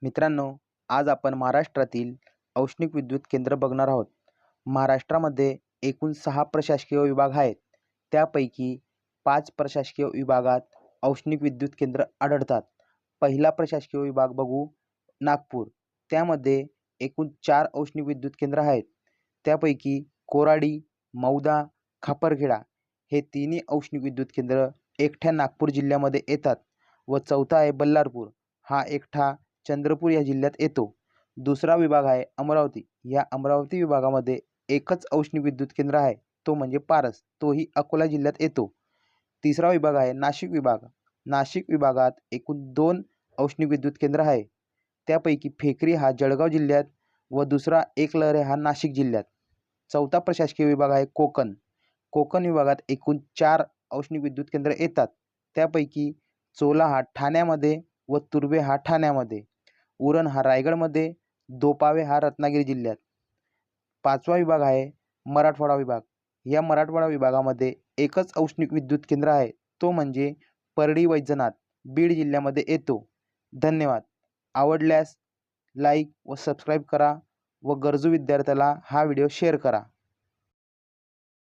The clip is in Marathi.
मित्रांनो, आज आपण महाराष्ट्रातील औष्णिक विद्युत केंद्र बघणार आहोत. महाराष्ट्रामध्ये एकूण 6 प्रशासकीय विभाग आहेत. त्यापैकी 5 प्रशासकीय विभागात औष्णिक विद्युत केंद्र आढळतात. पहिला प्रशासकीय विभाग बघू, नागपूर. त्यामध्ये एकूण 4 औष्णिक विद्युत केंद्र आहेत. त्यापैकी कोराडी, मौदा, खापरखेडा हे तिन्ही औष्णिक विद्युत केंद्र एकट्या नागपूर जिल्ह्यामध्ये येतात व चौथा आहे बल्लारपूर. हा एकटा चंद्रपूर या जिल्ह्यात येतो. दुसरा विभाग आहे अमरावती. या अमरावती विभागामध्ये एकच औष्णिक विद्युत केंद्र आहे, तो म्हणजे पारस. तोही अकोला जिल्ह्यात येतो. तिसरा विभाग आहे नाशिक विभाग. नाशिक विभागात एकूण 2 औष्णिक विद्युत केंद्र आहे. त्यापैकी फेकरी हा जळगाव जिल्ह्यात व दुसरा एकलहरे हा नाशिक जिल्ह्यात. चौथा प्रशासकीय विभाग आहे कोकण. कोकण विभागात एकूण 4 औष्णिक विद्युत केंद्र येतात. त्यापैकी चोला हा ठाण्यामध्ये व तुर्भे हा ठाण्यामध्ये. उरण हा रायगडमध्ये, दोपावे हा रत्नागिरी जिल्ह्यात. पाचवा विभाग आहे मराठवाडा विभाग. या मराठवाडा विभागामध्ये एकच औष्णिक विद्युत केंद्र आहे, तो म्हणजे परळी वैजनाथ, बीड जिल्ह्यामध्ये येतो. धन्यवाद. आवडल्यास लाईक व सबस्क्राईब करा व गरजू विद्यार्थ्याला हा व्हिडिओ शेअर करा.